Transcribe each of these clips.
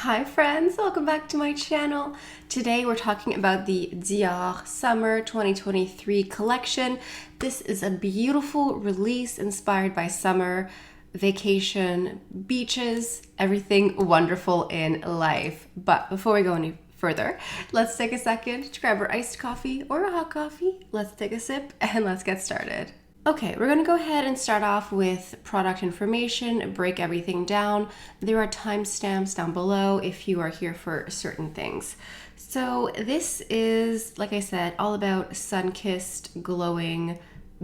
Hi friends, welcome back to my channel. Today we're talking about the Dior Summer 2023 collection. This is a beautiful release inspired by summer, vacation, beaches, everything wonderful in life. But before we go any further, let's take a second to grab our iced coffee or a hot coffee. Let's take a sip and let's get started. Okay, we're gonna go ahead and start off with product information, break everything down. There are timestamps down below if you are here for certain things. So this is, like I said, all about sun-kissed, glowing,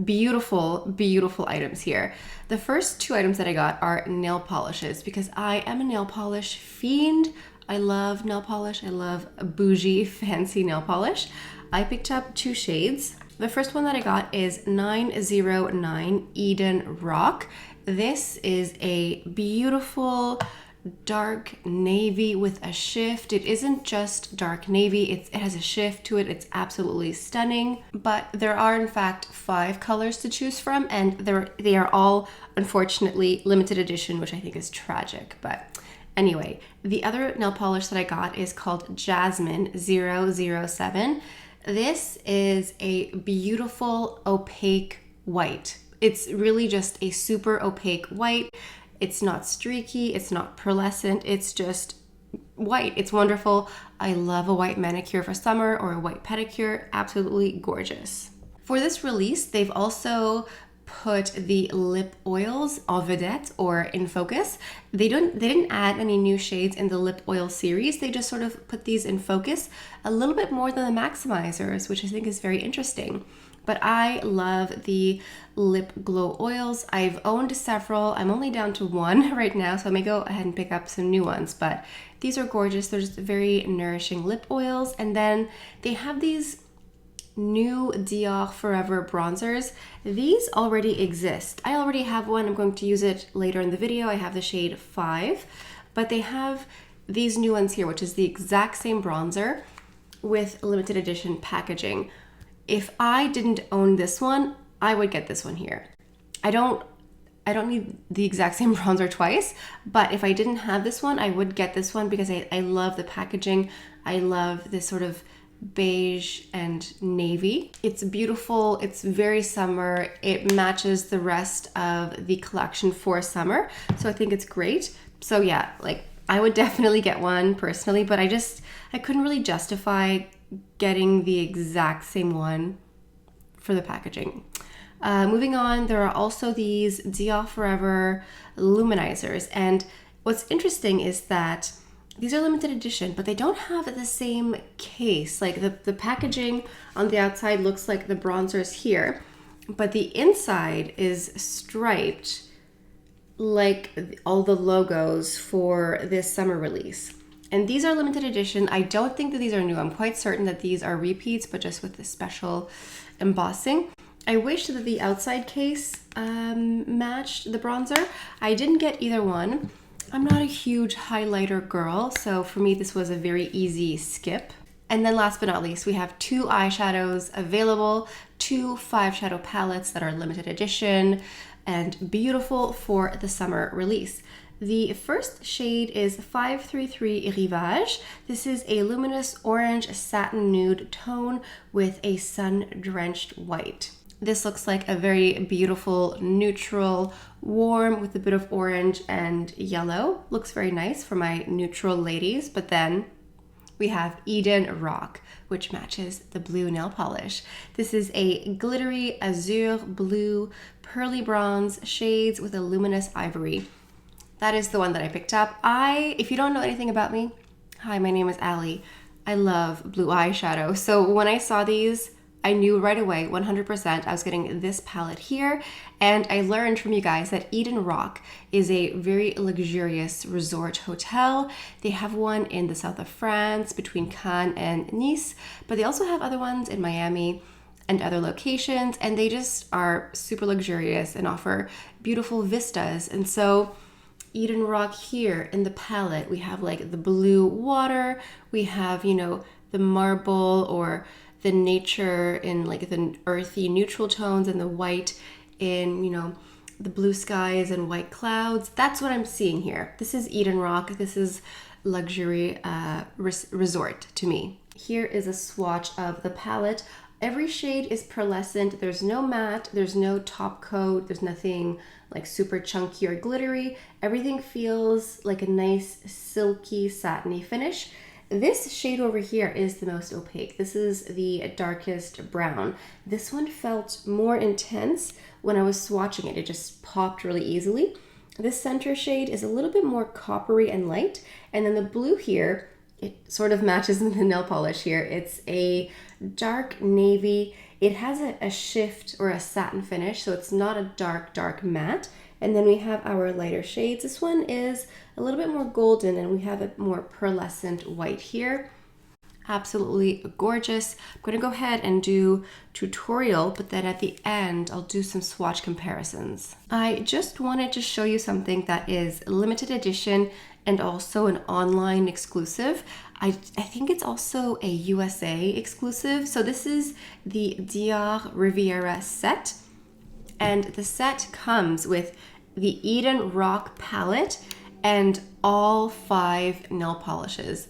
beautiful, beautiful items here. The first two items that I got are nail polishes because I am a nail polish fiend. I love nail polish. I love bougie, fancy nail polish. I picked up two shades. The first one that I got is 909 Eden-Roc. This is a beautiful dark navy with a shift. It isn't just dark navy, it has a shift to it. It's absolutely stunning. But there are in fact 5 colors to choose from, and they are all unfortunately limited edition, which I think is tragic. But anyway, the other nail polish that I got is called Jasmine 007. This is a beautiful opaque white. It's really just a super opaque white. It's not streaky, it's not pearlescent, it's just white. It's wonderful. I love a white manicure for summer or a white pedicure. Absolutely gorgeous. For this release, they've also put the lip oils en vedette or in focus. They didn't add any new shades in the lip oil series. They just sort of put these in focus a little bit more than the maximizers, which I think is very interesting. But I love the lip glow oils. I've owned several. I'm only down to one right now, so I may go ahead and pick up some new ones. But these are gorgeous. They're just very nourishing lip oils. And then they have these new Dior Forever bronzers. These already exist. I already have one. I'm going to use it later in the video. I have the shade 5, but they have these new ones here, which is the exact same bronzer with limited edition packaging. If I didn't own this one, I would get this one here. I don't need the exact same bronzer twice, but if I didn't have this one, I would get this one because I love the packaging. I love this sort of beige and navy. It's beautiful. It's very summer. It matches the rest of the collection for summer. So I think it's great. So yeah, like I would definitely get one personally, but I couldn't really justify getting the exact same one for the packaging. Moving on, there are also these Dior Forever luminizers. And what's interesting is that these are limited edition, but they don't have the same case. Like the packaging on the outside looks like the bronzers here, but the inside is striped like all the logos for this summer release. And these are limited edition. I don't think that these are new. I'm quite certain that these are repeats, but just with the special embossing. I wish that the outside case matched the bronzer. I didn't get either one. I'm not a huge highlighter girl, so for me this was a very easy skip. And then last but not least, we have 2 eyeshadows available, 2 5 shadow palettes that are limited edition and beautiful for the summer release. The first shade is 533 Rivage. This is a luminous orange satin nude tone with a sun-drenched white. This looks like a very beautiful, neutral, warm with a bit of orange and yellow. Looks very nice for my neutral ladies. But then we have Eden-Roc, which matches the blue nail polish. This is a glittery azure blue, pearly bronze shades with a luminous ivory. That is the one that I picked up. If you don't know anything about me, hi, my name is Ali. I love blue eyeshadow. So when I saw these, I knew right away, 100%, I was getting this palette here. And I learned from you guys that Eden-Roc is a very luxurious resort hotel. They have one in the south of France between Cannes and Nice, but they also have other ones in Miami and other locations. And they just are super luxurious and offer beautiful vistas. And so Eden-Roc here in the palette, we have like the blue water, we have, the marble or the nature in like the earthy neutral tones and the white in, the blue skies and white clouds. That's what I'm seeing here. This is Eden-Roc. This is luxury resort to me. Here is a swatch of the palette. Every shade is pearlescent. There's no matte, there's no top coat, there's nothing like super chunky or glittery. Everything feels like a nice silky satiny finish. This shade over here is the most opaque. This is the darkest brown. This one felt more intense when I was swatching it. It just popped really easily. This center shade is a little bit more coppery and light. And then the blue here, it sort of matches the nail polish here. It's a dark navy. It has a shift or a satin finish, so it's not a dark matte. And then we have our lighter shades. This one is a little bit more golden, and we have a more pearlescent white here. Absolutely gorgeous. I'm going to go ahead and do tutorial, but then at the end I'll do some swatch comparisons. I just wanted to show you something that is limited edition and also an online exclusive. I think it's also a USA exclusive. So this is the Dior Riviera set, and the set comes with the Eden-Roc palette and all 5 nail polishes.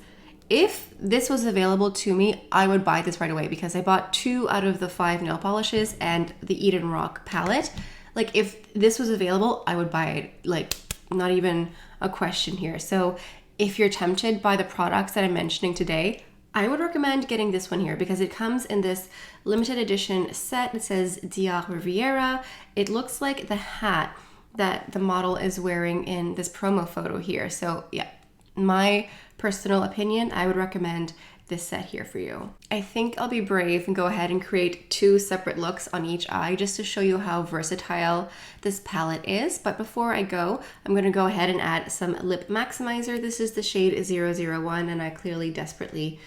If this was available to me, I would buy this right away because I bought 2 out of the 5 nail polishes and the Eden-Roc palette. Like, if this was available, I would buy it, like, not even a question here. So if you're tempted by the products that I'm mentioning today, I would recommend getting this one here because it comes in this limited edition set. It says Dior Riviera. It looks like the hat that the model is wearing in this promo photo here. So yeah, my personal opinion, I would recommend this set here for you. I think I'll be brave and go ahead and create 2 separate looks on each eye just to show you how versatile this palette is. But before I go, I'm going to go ahead and add some lip maximizer. This is the shade 001, and I clearly desperately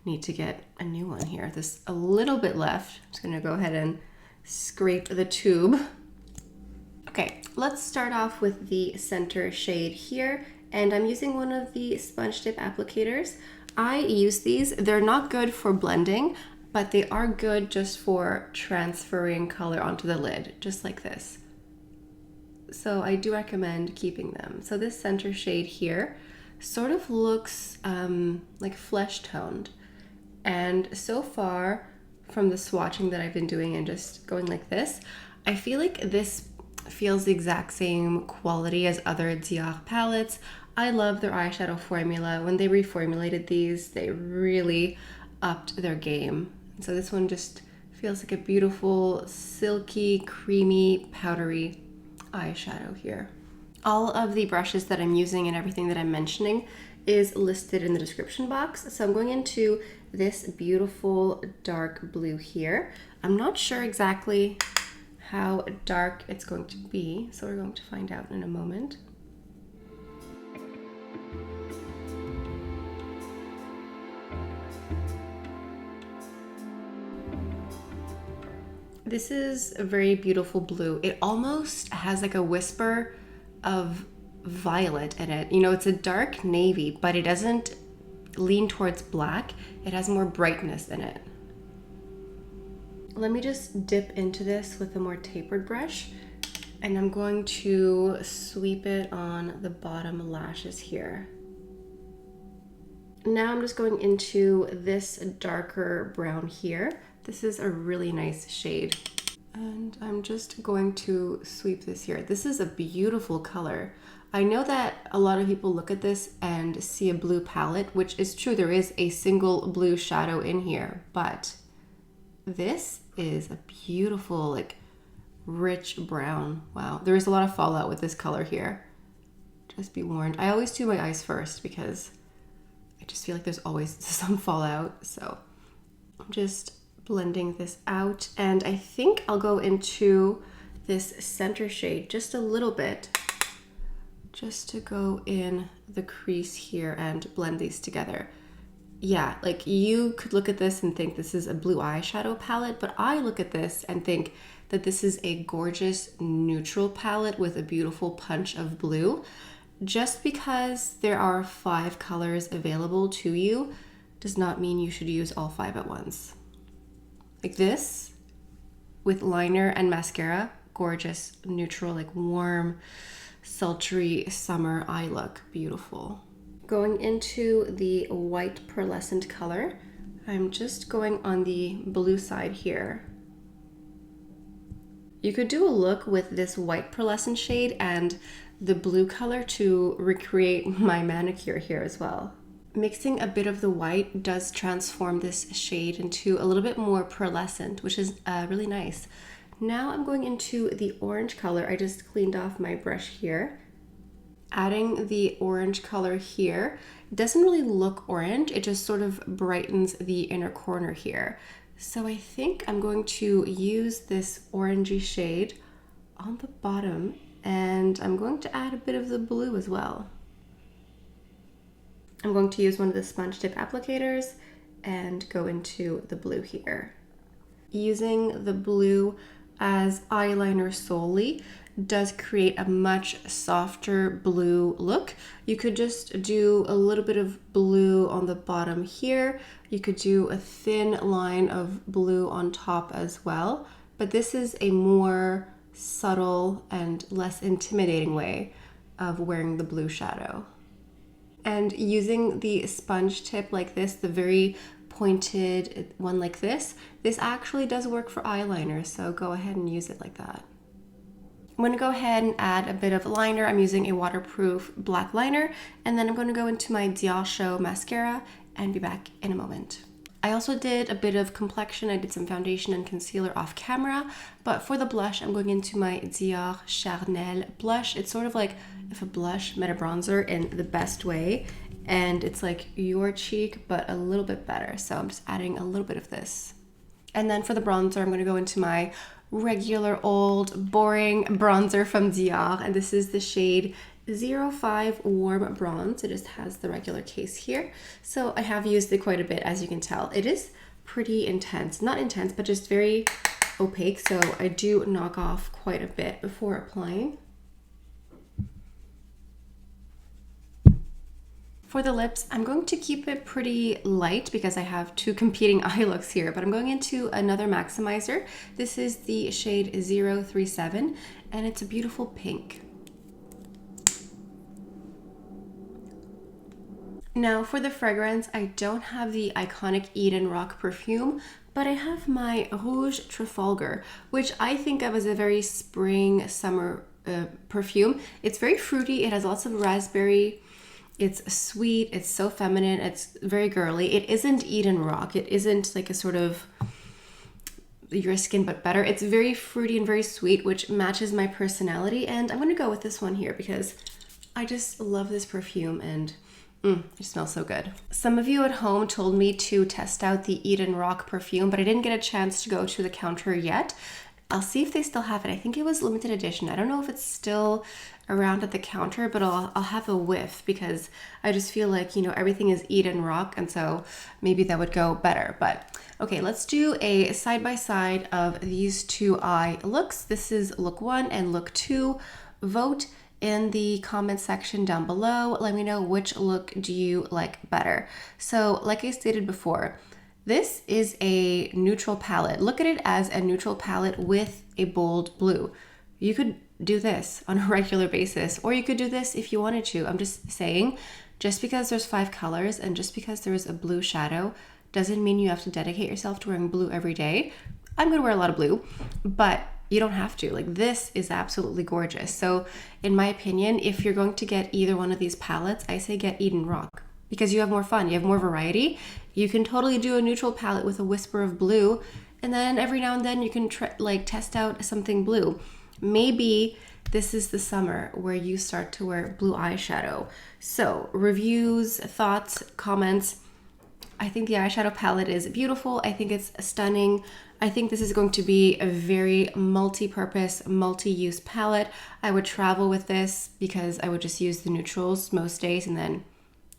need to get a new one here. There's a little bit left. I'm just going to go ahead and scrape the tube. Okay, let's start off with the center shade here, and I'm using one of the sponge tip applicators. I use these. They're not good for blending, but they are good just for transferring color onto the lid, just like this. So I do recommend keeping them. So this center shade here sort of looks like flesh toned. And so far from the swatching that I've been doing and just going like this, I feel like this feels the exact same quality as other Dior palettes. I love their eyeshadow formula. When they reformulated these, they really upped their game. So this one just feels like a beautiful, silky, creamy, powdery eyeshadow here. All of the brushes that I'm using and everything that I'm mentioning is listed in the description box. So I'm going into this beautiful dark blue here. I'm not sure exactly how dark it's going to be, so we're going to find out in a moment. This is a very beautiful blue. It almost has like a whisper of violet in it. You know, it's a dark navy, but it doesn't lean towards black. It has more brightness in it. Let me just dip into this with a more tapered brush, and I'm going to sweep it on the bottom lashes here. Now I'm just going into this darker brown here. This is a really nice shade. And I'm just going to sweep this here. This is a beautiful color. I know that a lot of people look at this and see a blue palette, which is true. There is a single blue shadow in here, but this is a beautiful, like, rich brown. Wow, there is a lot of fallout with this color here. Just be warned. I always do my eyes first because I just feel like there's always some fallout. So I'm just blending this out, and I think I'll go into this center shade just a little bit, just to go in the crease here and blend these together. Yeah, like, you could look at this and think this is a blue eyeshadow palette, but I look at this and think that this is a gorgeous neutral palette with a beautiful punch of blue. Just because there are 5 colors available to you does not mean you should use all 5 at once. Like this, with liner and mascara, gorgeous, neutral, like warm, sultry summer eye look, beautiful. Going into the white pearlescent color, I'm just going on the blue side here. You could do a look with this white pearlescent shade and the blue color to recreate my manicure here as well. Mixing a bit of the white does transform this shade into a little bit more pearlescent, which is really nice. Now I'm going into the orange color. I just cleaned off my brush here. Adding the orange color here. It doesn't really look orange, it just sort of brightens the inner corner here. So I think I'm going to use this orangey shade on the bottom, and I'm going to add a bit of the blue as well. I'm going to use one of the sponge tip applicators and go into the blue here. Using the blue as eyeliner solely does create a much softer blue look. You could just do a little bit of blue on the bottom here. You could do a thin line of blue on top as well, but this is a more subtle and less intimidating way of wearing the blue shadow. And using the sponge tip like this, the very pointed one like this actually does work for eyeliner, so go ahead and use it like that. I'm going to go ahead and add a bit of liner. I'm using a waterproof black liner, and then I'm going to go into my Dior Show mascara and be back in a moment. I also did a bit of complexion. I did some foundation and concealer off camera, but for the blush, I'm going into my Dior Charnel blush. It's sort of like if a blush met a bronzer in the best way, and it's like your cheek, but a little bit better. So I'm just adding a little bit of this. And then for the bronzer, I'm going to go into my regular old boring bronzer from Dior, and this is the shade 05 Warm Bronze. It just has the regular case here. So I have used it quite a bit, as you can tell. It is pretty intense. Not intense, but just very opaque. So I do knock off quite a bit before applying. For the lips, I'm going to keep it pretty light because I have two competing eye looks here, but I'm going into another maximizer. This is the shade 037, and it's a beautiful pink. Now for the fragrance, I don't have the iconic Eden-Roc perfume, but I have my Rouge Trafalgar, which I think of as a very spring, summer perfume. It's very fruity, it has lots of raspberry, it's sweet, it's so feminine, it's very girly. It isn't Eden-Roc, it isn't like a sort of your skin but better. It's very fruity and very sweet, which matches my personality, and I'm gonna go with this one here because I just love this perfume and it smells so good. Some of you at home told me to test out the Eden-Roc perfume, but I didn't get a chance to go to the counter yet. I'll see if they still have it. I think it was limited edition. I don't know if it's still around at the counter, but I'll have a whiff because I just feel like, you know, everything is Eden-Roc, and so maybe that would go better. But okay, let's do a side-by-side of these two eye looks. This is look 1 and look 2. Vote in the comment section down below. Let me know which look do you like better. So like I stated before, this is a neutral palette. Look at it as a neutral palette with a bold blue. You could do this on a regular basis, or you could do this if you wanted to. I'm just saying, just because there's 5 colors and just because there is a blue shadow doesn't mean you have to dedicate yourself to wearing blue every day. I'm gonna wear a lot of blue, but you don't have to. Like, this is absolutely gorgeous. So in my opinion, if you're going to get either one of these palettes, I say get Eden-Roc because you have more fun, you have more variety. You can totally do a neutral palette with a whisper of blue, and then every now and then you can test out something blue. Maybe this is the summer where you start to wear blue eyeshadow. So reviews, thoughts, comments. I think the eyeshadow palette is beautiful. I think it's stunning. I think this is going to be a very multi-purpose, multi-use palette. I would travel with this because I would just use the neutrals most days and then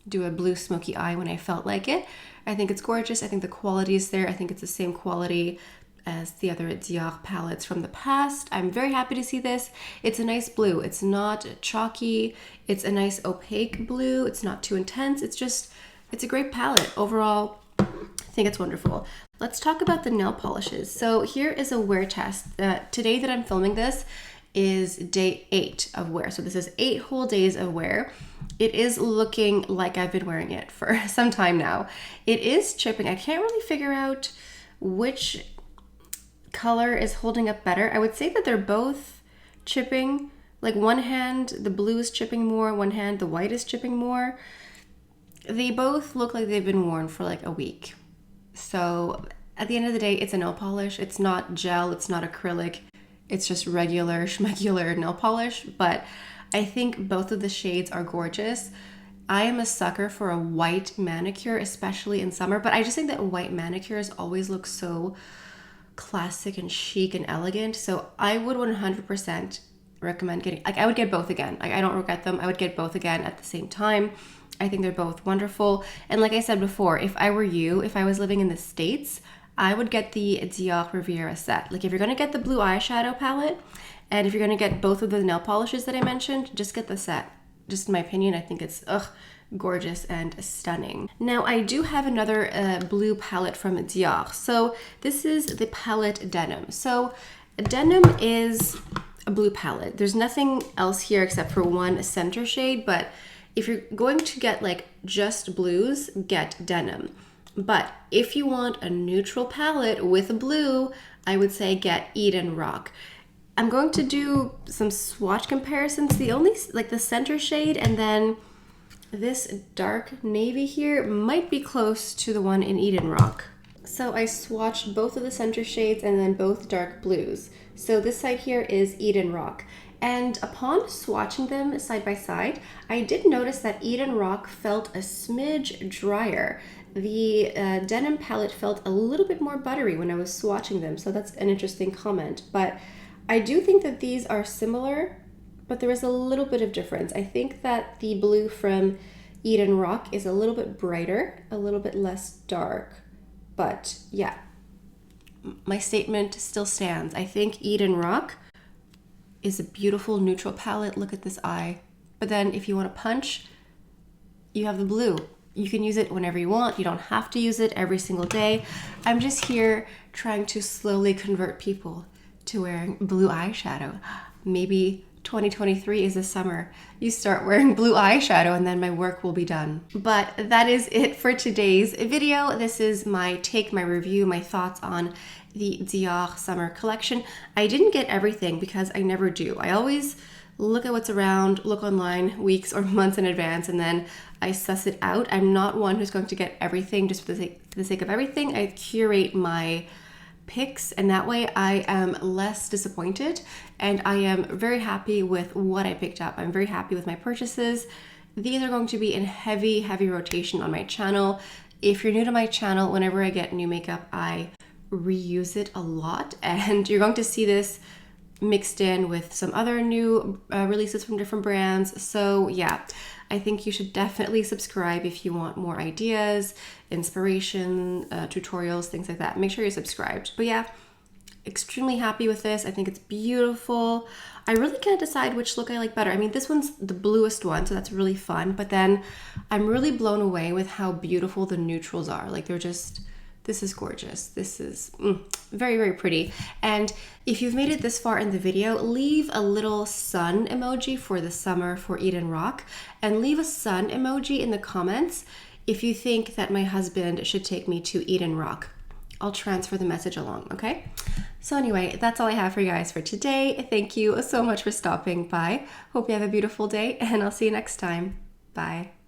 do a blue smoky eye when I felt like it. I think it's gorgeous. I think the quality is there. I think it's the same quality as the other Dior palettes from the past. I'm very happy to see this. It's a nice blue. It's not chalky. It's a nice opaque blue. It's not too intense. It's a great palette. Overall, I think it's wonderful. Let's talk about the nail polishes. So here is a wear test. Today that I'm filming this, is day 8 of wear. So this is 8 whole days of wear. It is looking like I've been wearing it for some time now. It is chipping. I can't really figure out which color is holding up better. I would say that they're both chipping. Like one hand, the blue is chipping more, one hand, the white is chipping more. They both look like they've been worn for like a week. So at the end of the day, it's a nail polish. It's not gel, it's not acrylic. It's just regular schmegular nail polish, but I think both of the shades are gorgeous. I am a sucker for a white manicure, especially in summer, but I just think that white manicures always look so classic and chic and elegant. So I would 100% recommend getting, like I would get both again. I don't regret them. I would get both again at the same time. I think they're both wonderful. And like I said before, if I were you, if I was living in the States, I would get the Dior Rephr set. Like if you're gonna get the blue eyeshadow palette, and if you're gonna get both of the nail polishes that I mentioned, just get the set. Just in my opinion, I think it's gorgeous and stunning. Now I do have another blue palette from Dior. So this is the palette Denim. So Denim is a blue palette. There's nothing else here except for one center shade, but if you're going to get like just blues, get Denim. But if you want a neutral palette with a blue, I would say get Eden-Roc. I'm going to do some swatch comparisons. The only, like the center shade and then this dark navy here might be close to the one in Eden-Roc. So I swatched both of the center shades and then both dark blues. So this side here is Eden-Roc. And upon swatching them side by side, I did notice that Eden-Roc felt a smidge drier. The Denim palette felt a little bit more buttery when I was swatching them, so that's an interesting comment. But I do think that these are similar, but there is a little bit of difference. I think that the blue from Eden-Roc is a little bit brighter, a little bit less dark. But yeah, my statement still stands. I think Eden-Roc is a beautiful neutral palette. Look at this eye. But then if you want to punch, you have the blue. You can use it whenever you want. You don't have to use it every single day. I'm just here trying to slowly convert people to wearing blue eyeshadow. Maybe 2023 is the summer you start wearing blue eyeshadow and then my work will be done. But that is it for today's video. This is my take, my review, my thoughts on the Dior summer collection. I didn't get everything because I never do. I always look at what's around, look online weeks or months in advance, and then I suss it out. I'm not one who's going to get everything just for the sake of everything. I curate my picks, and that way I am less disappointed and I am very happy with what I picked up. I'm very happy with my purchases. These are going to be in heavy rotation on my channel. If you're new to my channel, whenever I get new makeup, I reuse it a lot, and you're going to see this mixed in with some other new releases from different brands. So yeah, I think you should definitely subscribe if you want more ideas, inspiration, tutorials, things like that. Make sure you're subscribed. But yeah, extremely happy with this. I think it's beautiful. I really can't decide which look I like better. I mean, this one's the bluest one, so that's really fun. But then I'm really blown away with how beautiful the neutrals are. Like they're just, this is gorgeous. This is very pretty. And if you've made it this far in the video, leave a little sun emoji for the summer for Eden-Roc, and leave a sun emoji in the comments if you think that my husband should take me to Eden-Roc. I'll transfer the message along, okay? So anyway, that's all I have for you guys for today. Thank you so much for stopping by. Hope you have a beautiful day, and I'll see you next time. Bye.